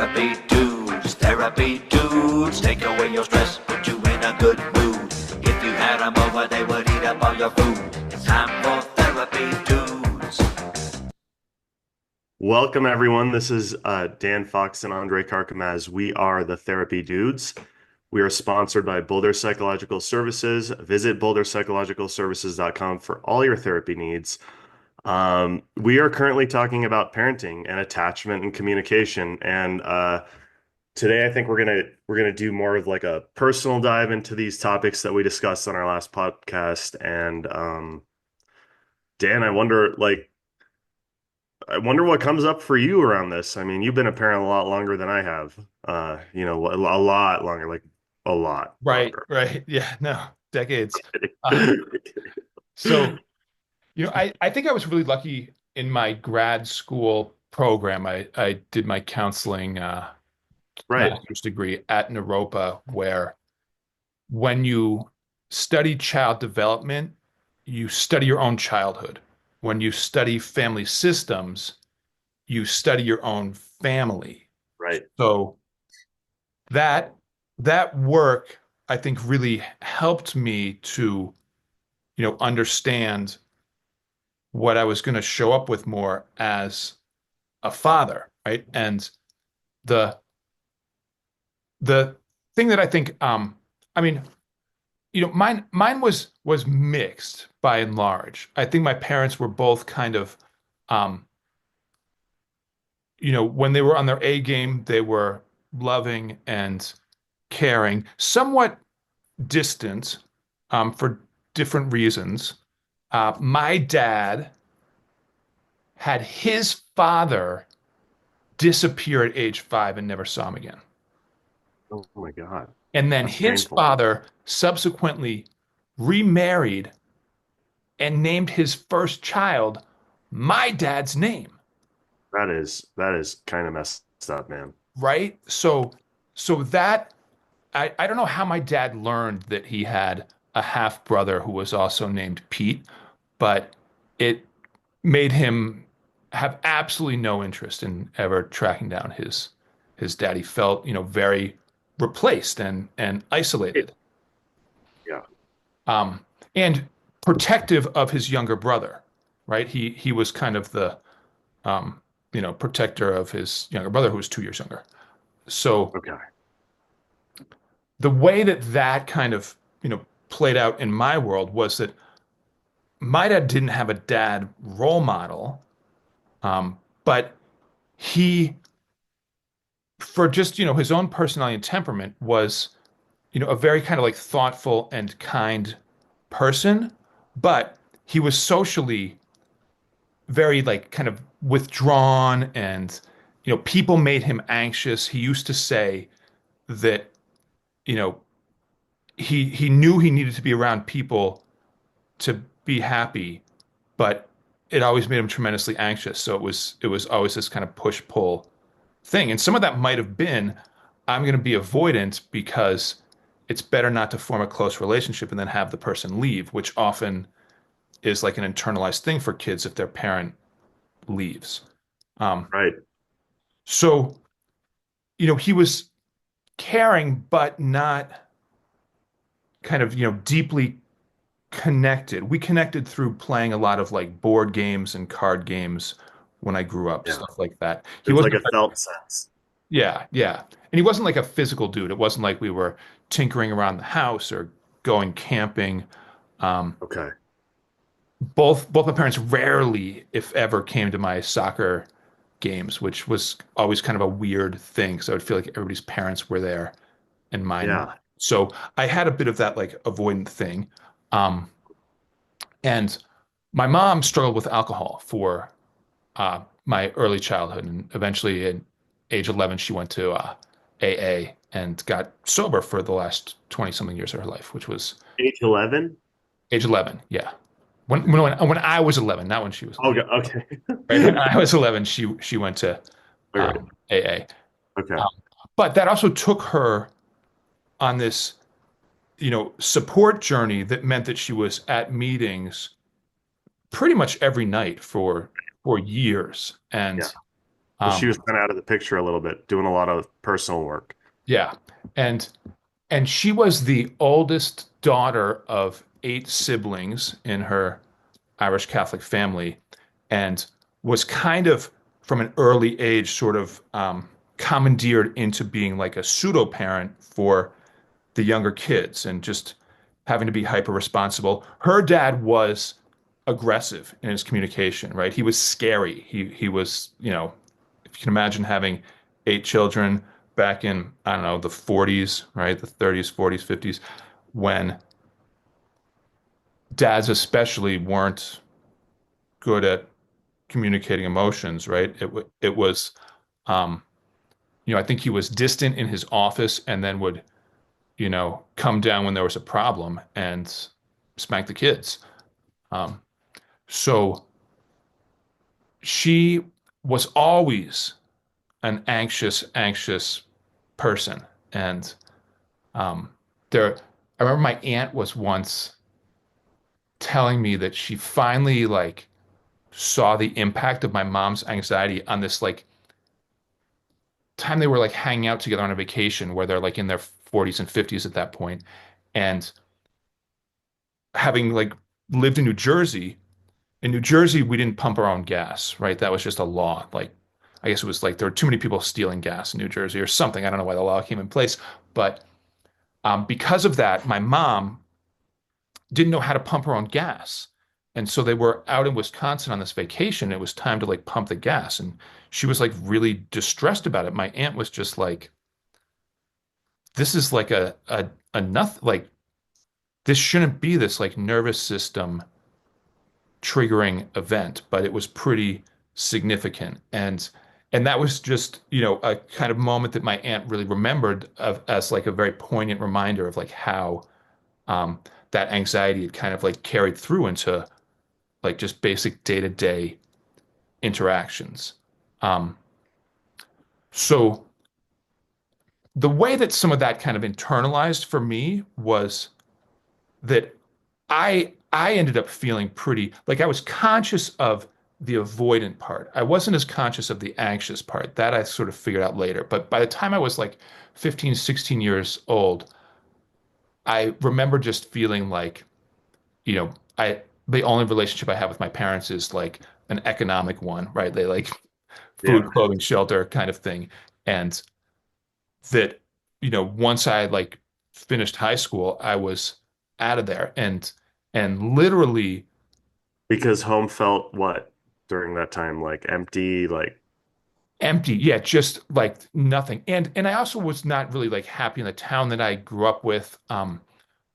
Therapy dudes, take away your stress, put you in a good mood. If you had them over, they would eat up all your food. It's time for therapy dudes. Welcome, everyone. This is Dan Fox and Andre Karkamaz. We are the Therapy Dudes. We are sponsored by Boulder Psychological Services. Visit boulderpsychologicalservices.com for all your therapy needs. We are currently talking about parenting and attachment and communication. And today, I think we're gonna do more of like a personal dive into these topics that we discussed on our last podcast. And Dan, I wonder what comes up for you around this. I mean, you've been a parent a lot longer than I have. A lot longer, like a lot Right, longer. right. Yeah, no, decades. Uh, so, I think I was really lucky in my grad school program. I did my counseling Right, master's degree at Naropa, where when you study child development, you study your own childhood. When you study family systems, you study your own family. right. So that that work, I think, really helped me to, understand what I was going to show up with more as a father, right? And the the thing that I think, I mean, mine was mixed by and large. I think my parents were both kind of, um, when they were on their A game, they were loving and caring, somewhat distant, for different reasons. My dad had his father disappear at age 5 and never saw him again. Oh my God, And then that's his painful. father subsequently remarried and named his first child my dad's name, That is kind of messed up, man. right? So that I don't know how my dad learned that he had a half brother who was also named Pete, but it made him have absolutely no interest in ever tracking down his dad. He felt, very replaced and isolated, Yeah, um, and protective of his younger brother. Right? He was kind of the protector of his younger brother who was 2 years younger. So okay. the way that kind of played out in my world was that my dad didn't have a dad role model, but he, for just his own personality and temperament, was a very kind of like thoughtful and kind person, but he was socially very like kind of withdrawn, and people made him anxious. He used to say that you know he knew he needed to be around people to be happy, but it always made him tremendously anxious. So it was always this kind of push pull thing. And some of that might have been, I'm going to be avoidant because it's better not to form a close relationship and then have the person leave, which often is like an internalized thing for kids if their parent leaves. Um, Right. so, he was caring, but not kind of, deeply connected. We connected through playing a lot of like board games and card games when I grew up, Yeah. stuff like that. He There's like wasn't, a felt sense. yeah, yeah. And he wasn't like a physical dude. It wasn't like we were tinkering around the house or going camping. Um, Okay. both my parents rarely, if ever, came to my soccer games, which was always kind of a weird thing because I would feel like everybody's parents were there and mine Yeah. not. So I had a bit of that like avoidant thing. Um, and my mom struggled with alcohol for my early childhood, and eventually at age 11, she went to AA and got sober for the last 20 something years of her life, which was Age 11? age 11. Yeah. When I was 11, not when she was 11. Okay. Okay. Right? When I was 11, she went to All right. AA. Okay. Um, but that also took her on this, support journey that meant that she was at meetings pretty much every night for years. Yeah. And So she Um, was kind of out of the picture a little bit, doing a lot of personal work. yeah. And she was the oldest daughter of 8 siblings in her Irish Catholic family, and was kind of from an early age sort of commandeered into being like a pseudo parent for the younger kids and just having to be hyper responsible. Her dad was aggressive in his communication, right? He was scary. He was, if you can imagine having 8 children back in, I don't know, the 40s, right? The 30s, 40s, 50s, when dads especially weren't good at communicating emotions, right? It was, um, I think he was distant in his office and then would, come down when there was a problem and smack the kids. Um, so she was always an anxious person. And um, there, I remember my aunt was once telling me that she finally like saw the impact of my mom's anxiety on this like time they were like hanging out together on a vacation where they're like in their 40s and 50s at that point, and having like lived in New Jersey. In New Jersey, we didn't pump our own gas, right? That was just a law. Like, I guess it was like there were too many people stealing gas in New Jersey or something. I don't know why the law came in place, but because of that, my mom didn't know how to pump her own gas. And so they were out in Wisconsin on this vacation. It was time to like pump the gas. And she was like really distressed about it. My aunt was just like, this is like a nothing, like, this shouldn't be this like nervous system triggering event, but it was pretty significant. And that was just, a kind of moment that my aunt really remembered of as like a very poignant reminder of like how um, that anxiety had kind of like carried through into like just basic day-to-day interactions. Um, so the way that some of that kind of internalized for me was that I ended up feeling pretty like I was conscious of the avoidant part. I wasn't as conscious of the anxious part. That I sort of figured out later. But by the time I was like 15, 16 years old, I remember just feeling like, I the only relationship I have with my parents is like an economic one, right? They like food, Yeah, clothing, shelter kind of thing. And that, once I like finished high school, I was out of there and literally because home felt what during that time, like empty, like empty. Yeah, just like nothing. And I also was not really like happy in the town that I grew up with.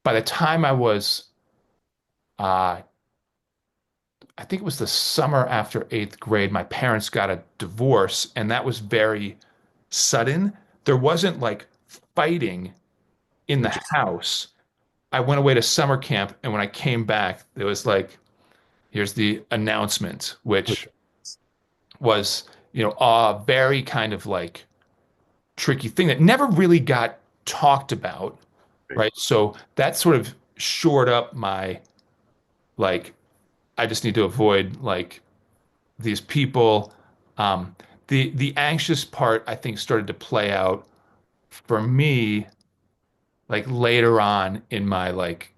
By the time I was uh I think it was the summer after 8th grade, my parents got a divorce, and that was very sudden. There wasn't like fighting in the interesting. house. I went away to summer camp, and when I came back, it was like, here's the announcement, which was, a very kind of like tricky thing that never really got talked about, right? So that sort of shored up my like, I just need to avoid like these people. Um, the anxious part, I think, started to play out for me like later on in my like,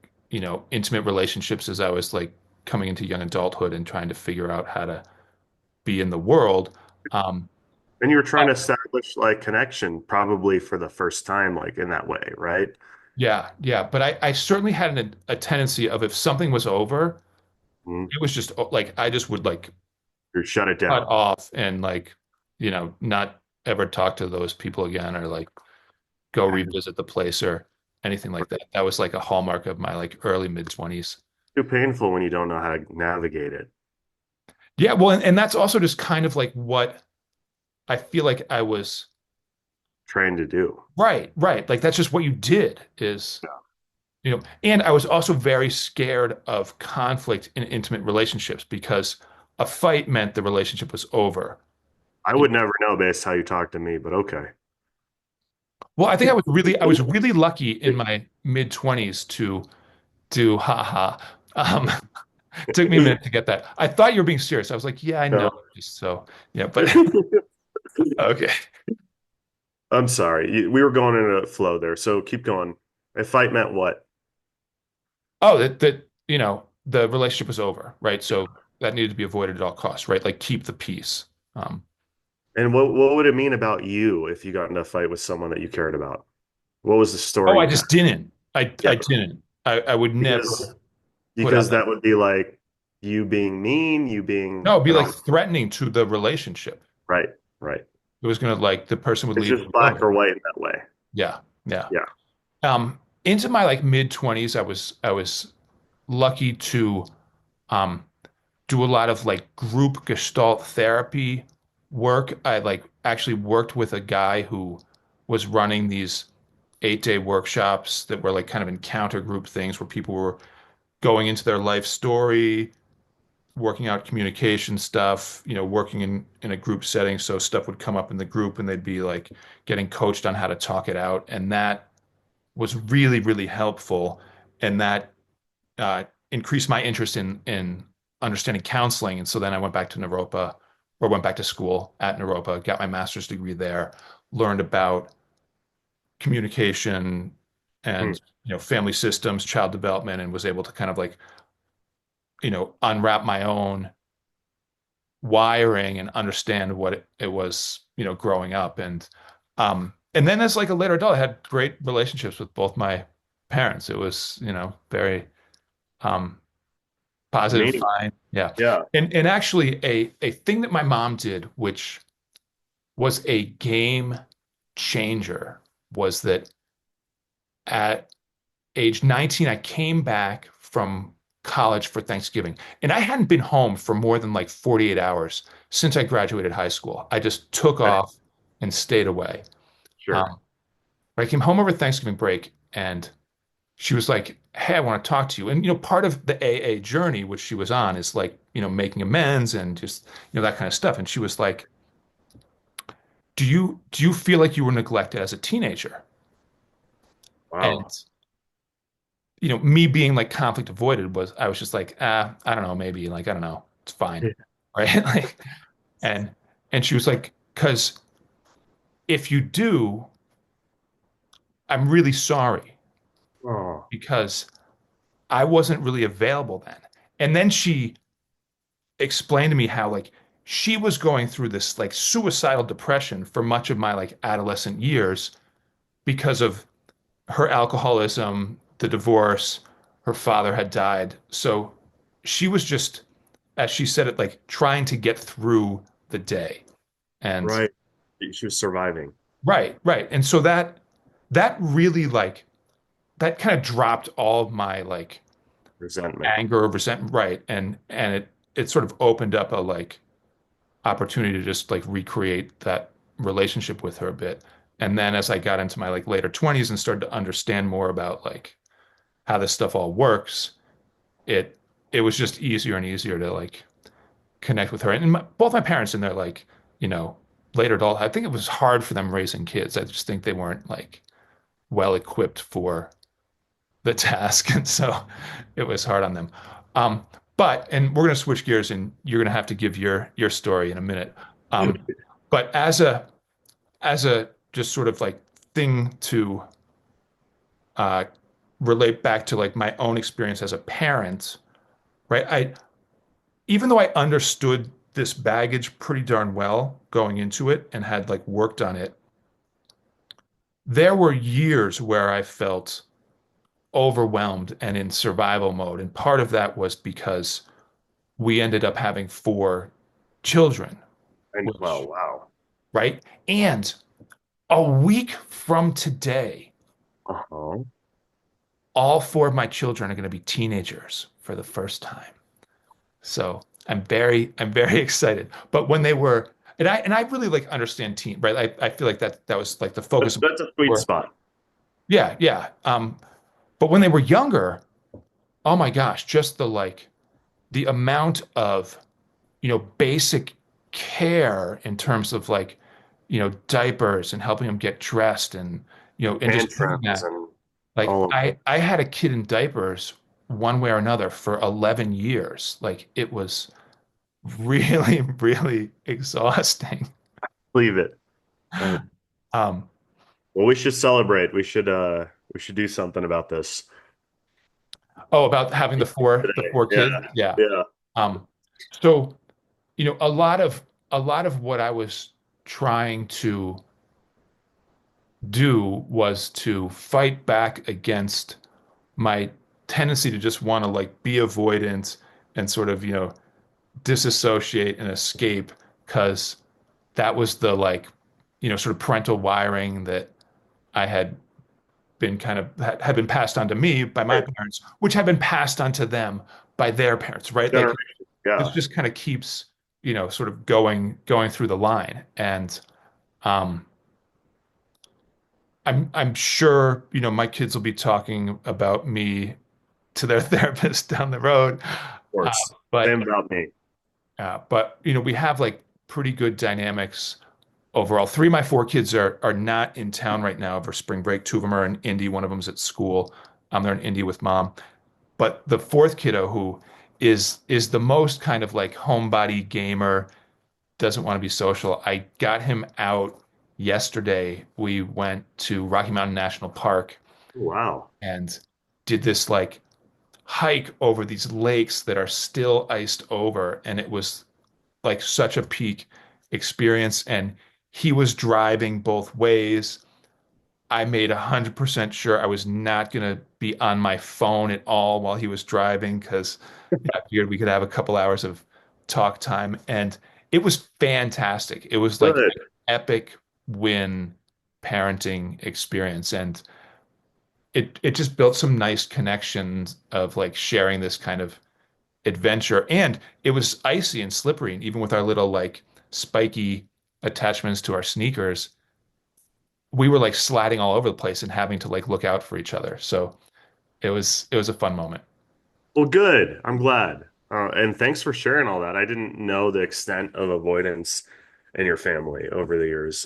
intimate relationships as I was like coming into young adulthood and trying to figure out how to be in the world. Um, And you were trying to establish like connection probably for the first time, like in that way, right? yeah, yeah. But I certainly had a tendency of if something was over, Mm, it was just like I just would like you shut it cut down. off and like, not ever talk to those people again or like go revisit the place or anything like that. That was like a hallmark of my like early mid 20s. Too painful when you don't know how to navigate it. Yeah, well, and that's also just kind of like what I feel like I was Trying to do. right, right. Like that's just what you did is, and I was also very scared of conflict in intimate relationships because a fight meant the relationship was over. I would never know based how you talk to me, but okay. Well, I think I was really lucky in my mid 20s to do haha. Um, it took me a minute to get that. I thought you were being serious. I was like, yeah, I know. No. Just so, yeah, but Okay. I'm sorry. We were going in a flow there, so keep going. A fight meant what? Oh, the relationship was over, right? So that needed to be avoided at all costs, right? Like keep the peace. Um, And what would it mean about you if you got in a fight with someone that you cared about? What was the oh, story I you had? just didn't. I Yeah, didn't. I would never because put out because that. that would be like you being mean, you being No, it'd be an like all threatening to the relationship. right, right. It was gonna like the person would It's leave just and black go. or white in that way. Yeah, yeah. Yeah. Into my like mid 20s, I was lucky to um do a lot of like group gestalt therapy work. I like actually worked with a guy who was running these 8-day workshops that were like kind of encounter group things where people were going into their life story, working out communication stuff, working in a group setting. So stuff would come up in the group and they'd be like getting coached on how to talk it out. And that was really, really helpful. And that increased my interest in understanding counseling. And so then I went back to Naropa or went back to school at Naropa, got my master's degree there, learned about communication Hmm. and family systems, child development, and was able to kind of like unwrap my own wiring and understand what it was growing up. And then as like a later adult, I had great relationships with both my parents. It was very um positive, Meaning. fine. Yeah. Yeah. And actually a thing that my mom did, which was a game changer, was that at age 19, I came back from college for Thanksgiving. And I hadn't been home for more than like 48 hours since I graduated high school. I just took Okay. off and stayed away. Sure. Um, but I came home over Thanksgiving break and she was like, "Hey, I want to talk to you." And part of the AA journey, which she was on, is like, making amends and just, that kind of stuff. And she was like, "Do you feel like you were neglected as a teenager?" And Wow. me being like conflict avoided was I was just like, I don't know, maybe like I don't know, it's fine, right? Like, and she was like, "Because if you do, I'm really sorry Oh, because I wasn't really available then." And then she explained to me how like she was going through this like suicidal depression for much of my like adolescent years because of her alcoholism, the divorce, her father had died. So she was just, as she said it, like trying to get through the day. And right. She was surviving right, right. And so that really like that kind of dropped all of my like resentment. anger, resentment, right. And it sort of opened up a like opportunity to just like recreate that relationship with her a bit. And then as I got into my like later 20s and started to understand more about like how this stuff all works, it it was just easier and easier to like connect with her. And both my parents in their like, you know, later adult, I think it was hard for them raising kids. I just think they weren't like well equipped for the task. And so it was hard on them. Um, and we're going to switch gears and you're going to have to give your story in a minute. But as a just sort of like thing to uh, relate back to like my own experience as a parent, right? Even though I understood this baggage pretty darn well going into it and had like worked on it, there were years where I felt overwhelmed and in survival mode. And part of that was because we ended up having four children, And well, which, wow. right? And a week from today, Uh-huh. all four of my children are going to be teenagers for the first time. So I'm very excited. But when they were, and I really like understand teen, right? I feel like that was like the focus of That's a sweet work. spot. Yeah, yeah. But when they were younger, oh my gosh, just the amount of, basic care in terms of like, diapers and helping them get dressed and just doing Tantrums that. and Like all of that. I had a kid in diapers one way or another for 11 years. Like it was really, really exhausting. Believe it. Uh, Um, well, we should celebrate. We should do something about this oh, about having the today. four Yeah. kids. Yeah. Yeah. Um, so, a lot of what I was trying to do was to fight back against my tendency to just want to like be avoidant and sort of, disassociate and escape because that was the like, sort of parental wiring that I had been kind of had been passed on to me by my Right. parents, which had been passed on to them by their parents, right? Like Generation. this Yeah. just kind of keeps, sort of going through the line. And um I'm sure, my kids will be talking about me to their therapist down the road. Of Uh, course. but Same about me. we have like pretty good dynamics overall. Three of my four kids are not in town right now for spring break. Two of them are in Indy. One of them's at school. They're in Indy with mom. But the fourth kiddo who is the most kind of like homebody gamer, doesn't want to be social. I got him out yesterday. We went to Rocky Mountain National Park Wow. and did this like hike over these lakes that are still iced over. And it was like such a peak experience. And he was driving both ways. I made 100% sure I was not going to be on my phone at all while he was driving because I figured we could have a couple hours of talk time. And it was fantastic. It was like Good. an epic win parenting experience. And it just built some nice connections of like sharing this kind of adventure. And it was icy and slippery. And even with our little like spiky attachments to our sneakers, we were like sliding all over the place and having to like look out for each other. So it was a fun moment. Well, good. I'm glad. And thanks for sharing all that. I didn't know the extent of avoidance in your family over the years.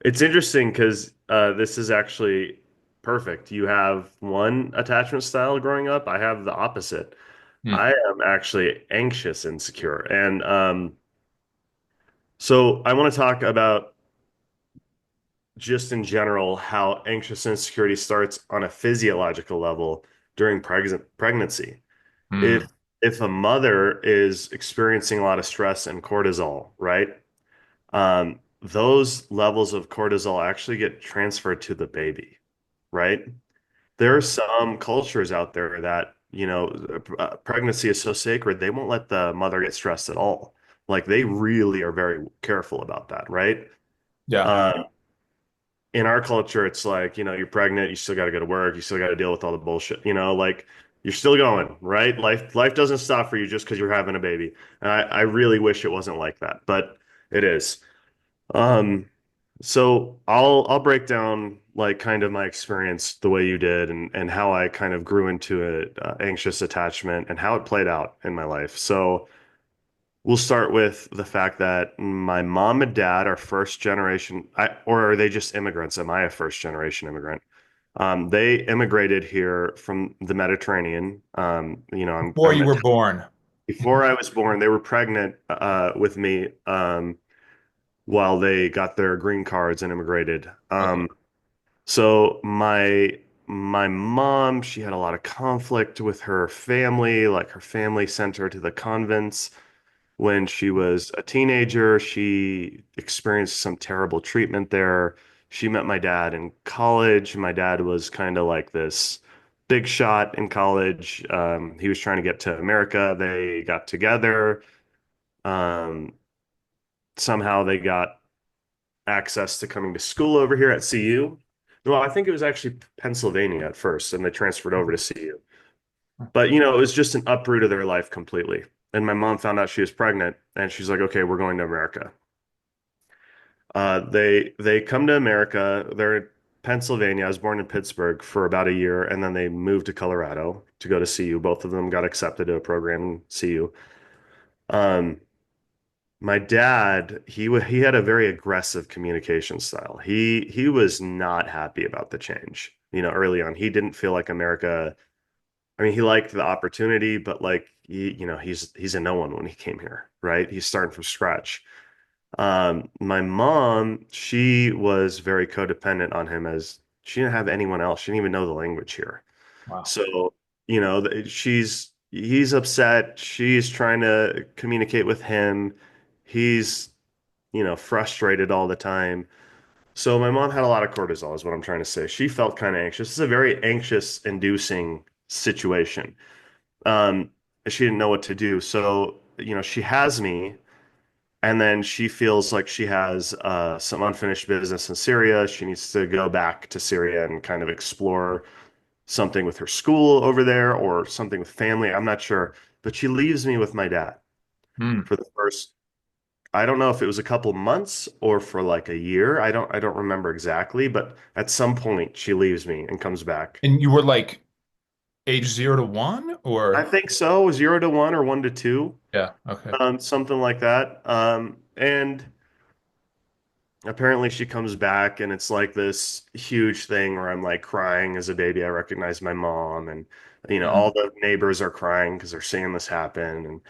It's interesting because this is actually perfect. You have one attachment style growing up. I have the opposite. Hmm. I am actually anxious insecure. And so I want to talk about just in general how anxious insecurity starts on a physiological level during pregnancy. If Hmm. if a mother is experiencing a lot of stress and cortisol, right? Those levels of cortisol actually get transferred to the baby, right? There are some cultures out there that, pregnancy is so sacred, they won't let the mother get stressed at all. Like they really are very careful about that, right? Yeah. Uh, in our culture, it's like, you're pregnant, you still got to go to work, you still got to deal with all the bullshit, like you're still going, right? Life doesn't stop for you just because you're having a baby. And I really wish it wasn't like that, but it is. Um, so I'll break down like kind of my experience the way you did and how I kind of grew into a anxious attachment and how it played out in my life. So we'll start with the fact that my mom and dad are first generation, or are they just immigrants? Am I a first generation immigrant? They immigrated here from the Mediterranean. Before I'm you were born. before I was born. They were pregnant with me while they got their green cards and immigrated. Okay. So my mom, she had a lot of conflict with her family. Like her family sent her to the convents. When she was a teenager, she experienced some terrible treatment there. She met my dad in college. My dad was kind of like this big shot in college. He was trying to get to America. They got together. Um, Somehow they got access to coming to school over here at CU. Well, I think it was actually Pennsylvania at first, and they transferred over to CU. But it was just an uproot of their life completely. And my mom found out she was pregnant, and she's like, "Okay, we're going to America." They come to America. They're in Pennsylvania. I was born in Pittsburgh for about a year, and then they moved to Colorado to go to CU. Both of them got accepted to a program in CU. Um, my dad, he had a very aggressive communication style. He was not happy about the change. Early on, he didn't feel like America. I mean, he liked the opportunity, but like he's a no one when he came here, right? He's starting from scratch. My mom, she was very codependent on him as she didn't have anyone else. She didn't even know the language here. Wow. So, he's upset. She's trying to communicate with him. He's, frustrated all the time. So my mom had a lot of cortisol, is what I'm trying to say. She felt kind of anxious. It's a very anxious inducing situation. Um, she didn't know what to do. So, she has me. And then she feels like she has some unfinished business in Syria. She needs to go back to Syria and kind of explore something with her school over there or something with family. I'm not sure. But she leaves me with my dad Hmm. for the first, I don't know if it was a couple months or for like a year. I don't remember exactly, but at some point she leaves me and comes back. And you were like age 0 to 1 I or think so, 0 to 1 or 1 to 2, yeah, okay. something like that. And apparently she comes back and it's like this huge thing where I'm like crying as a baby. I recognize my mom and Mm. all the neighbors are crying because they're seeing this happen. And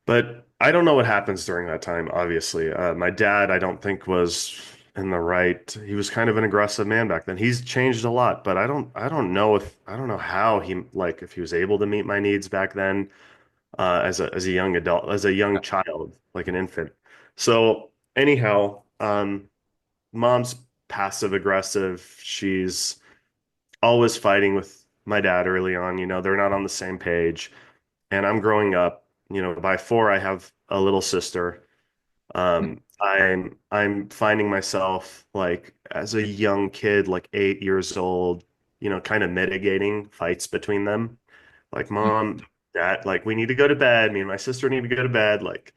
but I don't know what happens during that time, obviously. My dad, I don't think was in the right. He was kind of an aggressive man back then. He's changed a lot, but I don't know how he like if he was able to meet my needs back then as a young adult, as a young child, like an infant. So anyhow, mom's passive aggressive. She's always fighting with my dad early on. They're not on the same page. And I'm growing up, by 4, I have a little sister. I'm finding myself like as a young kid, like 8 years old, kind of mitigating fights between them. Like, mom, dad, like we need to go to bed. Me and my sister need to go to bed. Like,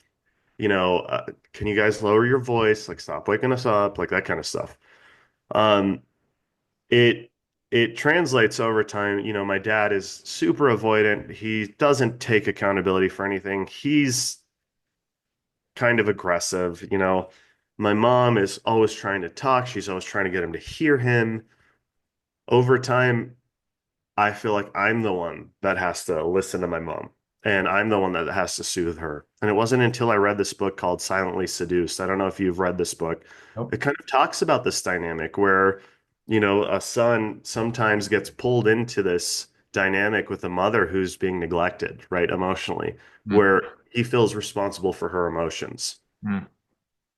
can you guys lower your voice? Like, stop waking us up, like that kind of stuff. Um, it it translates over time. My dad is super avoidant. He doesn't take accountability for anything. He's kind of aggressive. My mom is always trying to talk. She's always trying to get him to hear him. Over time, I feel like I'm the one that has to listen to my mom, and I'm the one that has to soothe her. And it wasn't until I read this book called Silently Seduced. I don't know if you've read this book. Nope. It kind of talks about this dynamic where, a son sometimes gets pulled into this dynamic with a mother who's being neglected, right, emotionally, Mm. where he feels responsible for her emotions. Mm.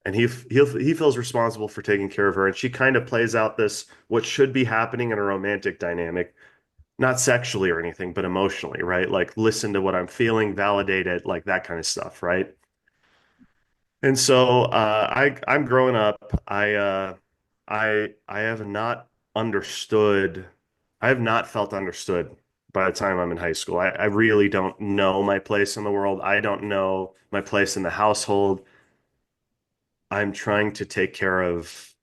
And he feels responsible for taking care of her. And she kind of plays out this what should be happening in a romantic dynamic, not sexually or anything, but emotionally, right? Like listen to what I'm feeling, validate it, like that kind of stuff, right? And so I'm growing up. I have not understood. I have not felt understood by the time I'm in high school. I really don't know my place in the world. I don't know my place in the household. I'm trying to take care of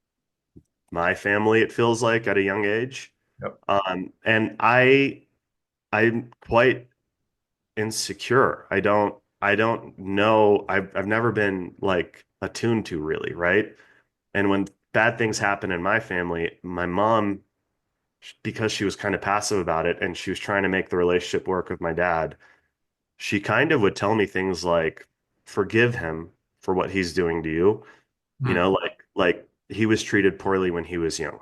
my family, it feels like, at a young age. Yep. And I'm quite insecure. I don't know. I've never been like attuned to really, right? And when bad things happen in my family, my mom, because she was kind of passive about it and she was trying to make the relationship work with my dad, she kind of would tell me things like, forgive him for what he's doing to you. Mm. Like he was treated poorly when he was young.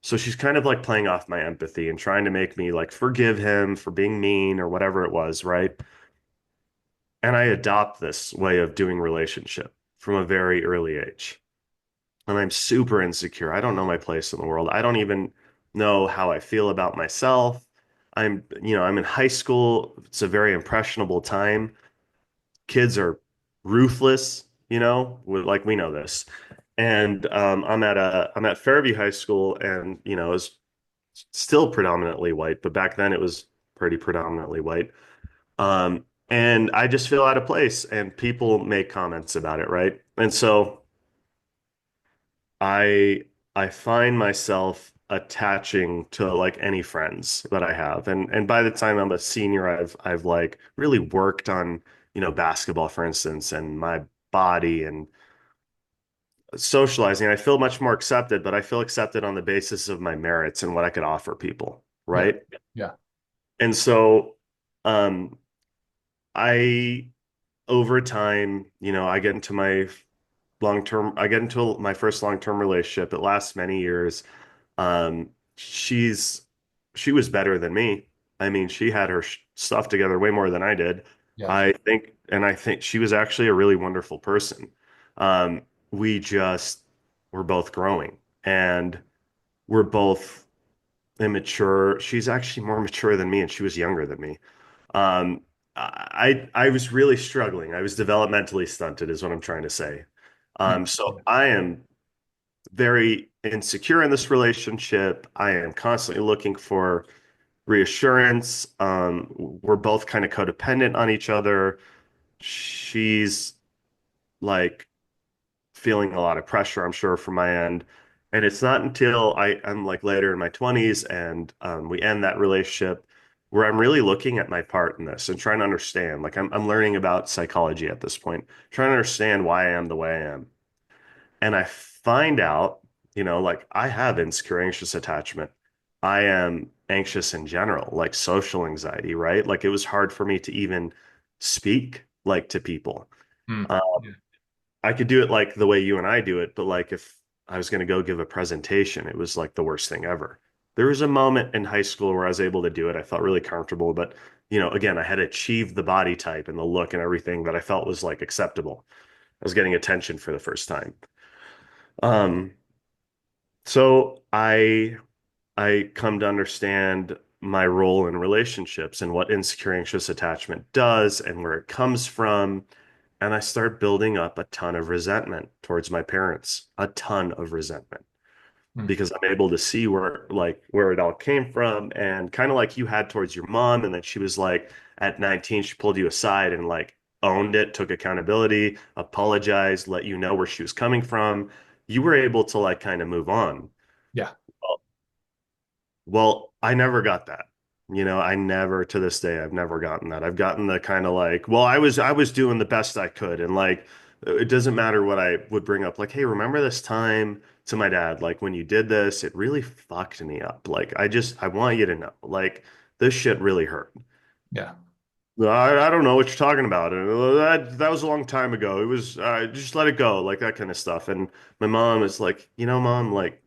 So she's kind of like playing off my empathy and trying to make me like forgive him for being mean or whatever it was, right? And I adopt this way of doing relationship from a very early age. And I'm super insecure. I don't know my place in the world. I don't even know how I feel about myself. I'm in high school. It's a very impressionable time. Kids are ruthless, like we know this. And I'm at Fairview High School, and it's still predominantly white, but back then it was pretty predominantly white. And I just feel out of place, and people make comments about it, right? And so I I find myself attaching to like any friends that I have. And by the time I'm a senior, I've like really worked on, basketball, for instance, and my body and socializing. I feel much more accepted, but I feel accepted on the basis of my merits and what I could offer people, Yeah. right? Yeah. And so I over time, I get into my I get into my first long-term relationship. It lasts many years. Um, she's she was better than me. I mean, she had her stuff together way more than I did. Yeah. I think she was actually a really wonderful person. We just were both growing, and we're both immature. She's actually more mature than me, and she was younger than me. Um, I was really struggling. I was developmentally stunted, is what I'm trying to say. Hmm. So I am very insecure in this relationship. I am constantly looking for reassurance. We're both kind of codependent on each other. She's like feeling a lot of pressure, I'm sure, from my end. And it's not until I'm like later in my 20s and we end that relationship where I'm really looking at my part in this and trying to understand. Like I'm learning about psychology at this point, trying to understand why I am the way I am. And I find out, like I have insecure anxious attachment. I am anxious in general, like social anxiety, right? Like it was hard for me to even speak like to people. Hmm. Uh, Yeah. I could do it like the way you and I do it, but like if I was going to go give a presentation, it was like the worst thing ever. There was a moment in high school where I was able to do it. I felt really comfortable, but again, I had achieved the body type and the look and everything that I felt was like acceptable. I was getting attention for the first time. Um, so I come to understand my role in relationships and what insecure anxious attachment does and where it comes from. And I start building up a ton of resentment towards my parents, a ton of resentment Hmm. because I'm able to see where it all came from and kind of like you had towards your mom. And then she was like at 19, she pulled you aside and like owned it, took accountability, apologized, let you know where she was coming from. You were able to like kind of move on. Yeah. Well, I never got that. I never to this day I've never gotten that. I've gotten the kind of like, well, I was doing the best I could and like it doesn't matter what I would bring up like, hey, remember this time to my dad like when you did this, it really fucked me up. Like I want you to know like this shit really hurt. Yeah. I don't know what you're talking about. That was a long time ago. It was just let it go, like that kind of stuff. And my mom is like, mom, like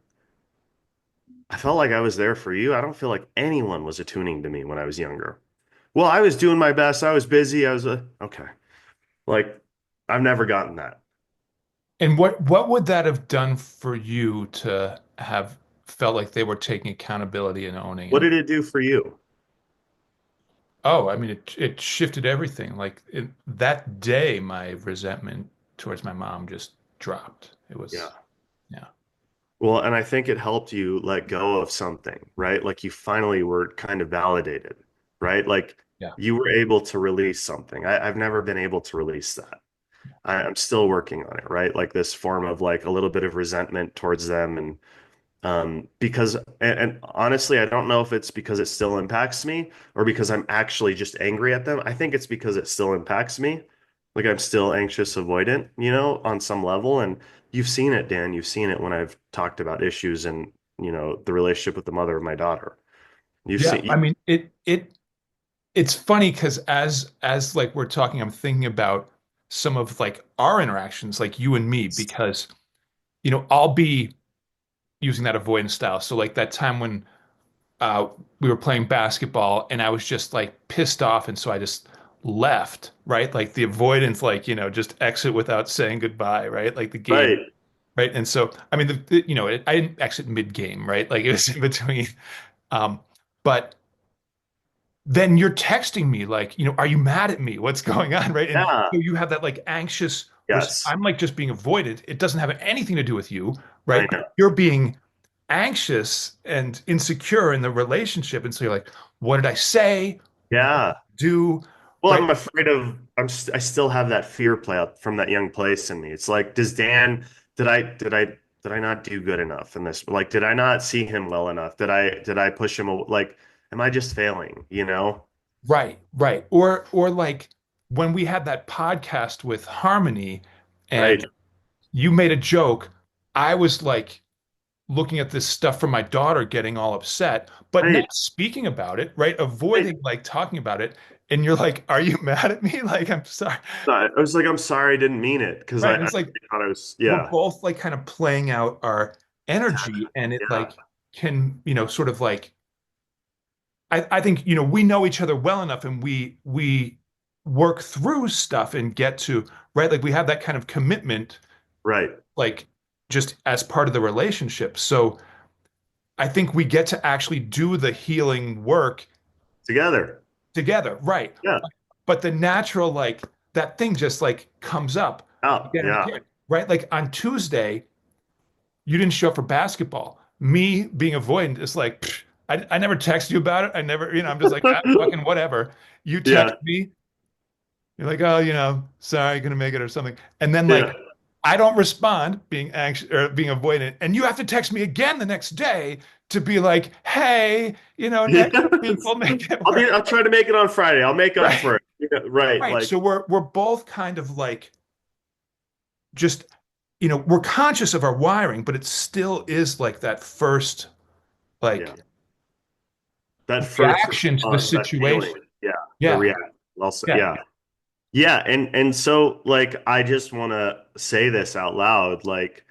I felt like I was there for you. I don't feel like anyone was attuning to me when I was younger. Well, I was doing my best. I was busy. I was okay. Like I've never gotten that. And what would that have done for you to have felt like they were taking accountability and owning What it? did it do for you? Oh, I mean, it shifted everything. That day, my resentment towards my mom just dropped. It Yeah. was, yeah, Well, and I think it helped you let go of something, right? Like you finally were kind of validated, right? Like yeah, you were able to release something. I've never been able to release that. I'm still working on it, right? Like this form of like a little bit of resentment towards them and because and honestly, I don't know if it's because it still impacts me or because I'm actually just angry at them. I think it's because it still impacts me. Like I'm still anxious avoidant, on some level. And you've seen it, Dan. You've seen it when I've talked about issues and, the relationship with the mother of my daughter. You've yeah. seen, I mean, it's funny because as like we're talking, I'm thinking about some of like our interactions, like you and me, because I'll be using that avoidance style. So like that time when we were playing basketball and I was just like pissed off. And so I just left, right? Like the avoidance, like, just exit without saying goodbye, right? Like the game, right. right? And so, I mean, I didn't exit mid-game, right? Like it was in between. Um, but then you're texting me like, are you mad at me? What's going on, right? And Yeah. so you have that like anxious, Yes. I'm like just being avoided. It doesn't have anything to do with you, I right? know. You're being anxious and insecure in the relationship. And so you're like, what did I say? What Yeah. did I do? Well, Right? I'm afraid of I still have that fear play out from that young place in me. It's like, does Dan did I not do good enough in this? Like, did I not see him well enough? Did I push him like am I just failing, Right, right. Or like when we had that podcast with Harmony Right. and you made a joke, I was like looking at this stuff from my daughter getting all upset, but Right. not speaking about it, right? Right. Avoiding like talking about it. and you're like, are you mad at me? Like, I'm sorry. I was like, I'm sorry, I didn't mean it because Right. I And it's like thought I was, we're yeah, both like kind of playing out our energy, and it yeah, like can, sort of like I think, we know each other well enough, and we work through stuff and get to, right? Like we have that kind of commitment, right, like just as part of the relationship. So I think we get to actually do the healing work together, together, right? yeah, But the natural, like that thing just like comes up oh, again and yeah, again, right? Like on Tuesday, you didn't show up for basketball. Me being avoidant is like, psh, I never text you about it. I never, I'm just like, ah, fucking whatever. You text yeah, me, you're like, oh, sorry, gonna make it or something. And then yeah. like, I don't respond, being anxious or being avoidant, and you have to text me again the next day to be like, hey, next week Yes. we'll make it work. I'll try to make it on Friday. I'll make up Right. for it. Yeah, right. Right. Like, So we're both kind of like just, we're conscious of our wiring, but it still is like that first yeah, like that first reaction to the response, that feeling. situation. Yeah. The Yeah. reaction. Also, Yeah. yeah. Yeah. And so like I just want to say this out loud. Like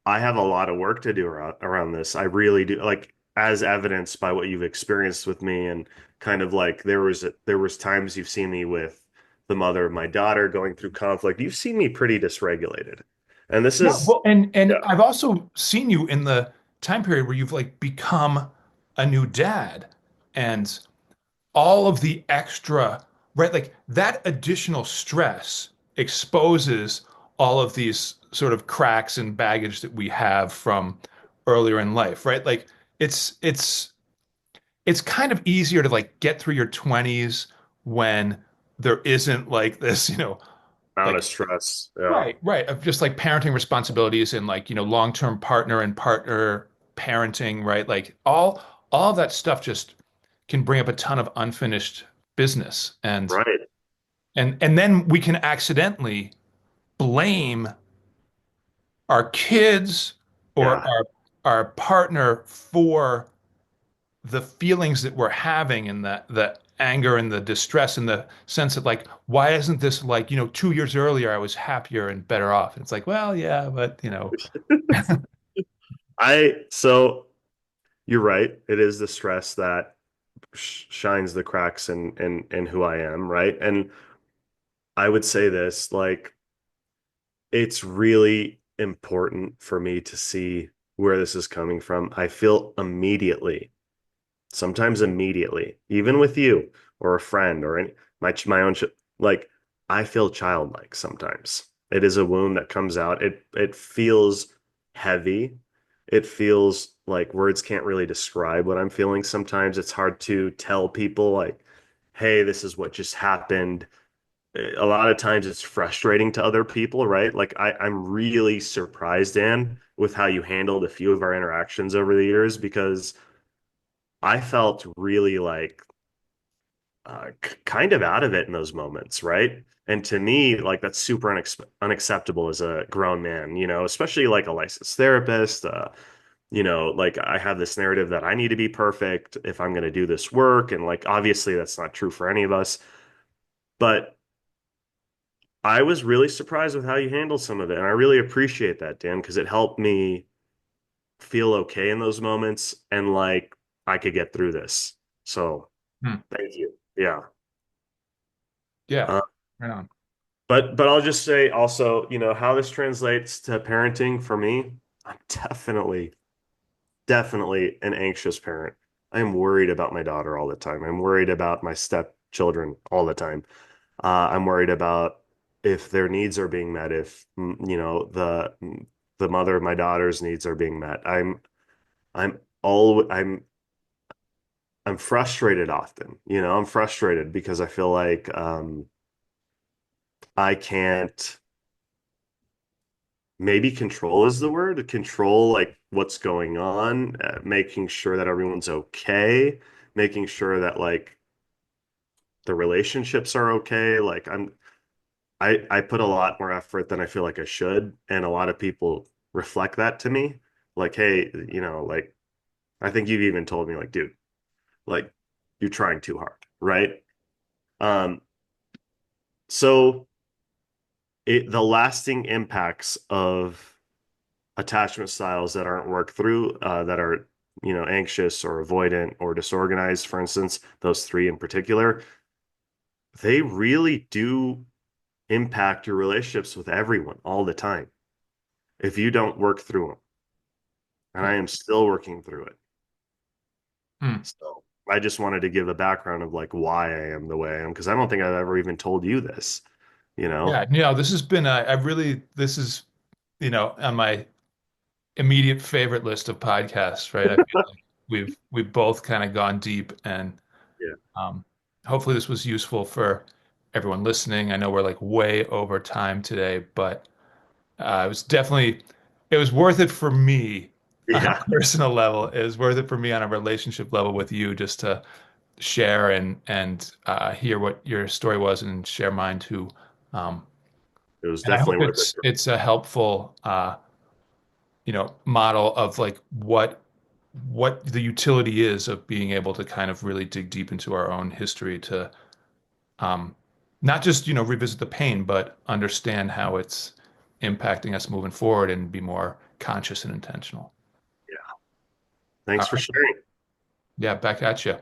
I have a lot of work to do around this. I really do. Like as evidenced by what you've experienced with me and kind of like there was times you've seen me with the mother of my daughter going through conflict. You've seen me pretty dysregulated. And this Yeah. is Well, and yeah, I've also seen you in the time period where you've like become a new dad, and all of the extra, right? Like that additional stress exposes all of these sort of cracks and baggage that we have from earlier in life, right? Like it's it's kind of easier to like get through your 20s when there isn't like this, amount like of stress. Yeah. right, right, of just like parenting responsibilities and like, long-term partner and partner parenting, right? Like all of that stuff just can bring up a ton of unfinished business. And Right. and then we can accidentally blame our kids or Yeah. our partner for the feelings that we're having, and the anger and the distress, and the sense that like, why isn't this like, 2 years earlier I was happier and better off? And it's like, well, yeah, but So you're right. It is the stress that shines the cracks in who I am, right? And I would say this, like it's really important for me to see where this is coming from. I feel immediately, sometimes immediately, even with you or a friend or any, my own like I feel childlike sometimes. It is a wound that comes out. It feels heavy. It feels like words can't really describe what I'm feeling. Sometimes it's hard to tell people like, hey, this is what just happened. A lot of times it's frustrating to other people, right? Like I'm really surprised, Dan, with how you handled a few of our interactions over the years because I felt really like kind of out of it in those moments, right? And to me, like that's super unacceptable as a grown man, especially like a licensed therapist. Like I have this narrative that I need to be perfect if I'm going to do this work. And like, obviously, that's not true for any of us. But I was really surprised with how you handled some of it. And I really appreciate that, Dan, because it helped me feel okay in those moments and like I could get through this. So Hmm. thank you. Yeah. yeah, Uh, right on. but I'll just say also, how this translates to parenting for me, I'm definitely an anxious parent. I'm worried about my daughter all the time. I'm worried about my stepchildren all the time. I'm worried about if their needs are being met, if the mother of my daughter's needs are being met. I'm all I'm frustrated often. I'm frustrated because I feel like I can't maybe control is the word, control like what's going on, making sure that everyone's okay, making sure that like the relationships are okay. Like I put a lot more effort than I feel like I should, and a lot of people reflect that to me. Like, hey, like I think you've even told me, like, dude, like you're trying too hard, right? Um, so the lasting impacts of attachment styles that aren't worked through, that are, anxious or avoidant or disorganized, for instance, those three in particular, they really do impact your relationships with everyone all the time if you don't work through them. And I Yeah. am still working through it. Hmm. So I just wanted to give a background of like why I am the way I am, because I don't think I've ever even told you this, you know? Yeah, this has been this is, on my immediate favorite list of podcasts, right? I feel like we've both kind of gone deep and Yeah. um hopefully this was useful for everyone listening. I know we're like way over time today, but it was worth it for me on Yeah. a personal level. It was worth it for me on a relationship level with you just to share and hear what your story was and share mine too. Um, It was and I hope definitely worth it for me. it's a helpful model of like what the utility is of being able to kind of really dig deep into our own history to um, not just revisit the pain, but understand how it's impacting us moving forward and be more conscious and intentional. Yeah. All Thanks for right. sharing. Yeah, back at you.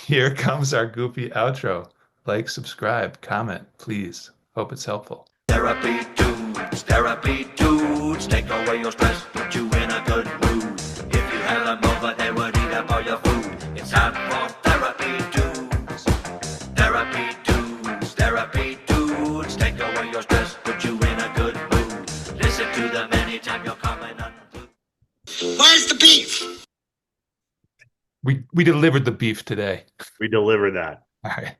Here comes our goofy outro. Like, subscribe, comment, please. Hope it's helpful. Therapy dudes, take away your stress, put you in a good mood. If you had them over, they would eat up all your food. It's time for therapy dudes. Therapy dudes, take away your stress, put you in a good mood. Listen to them anytime you're coming unglued. Where's the beef? We delivered the beef today. We deliver that. All right.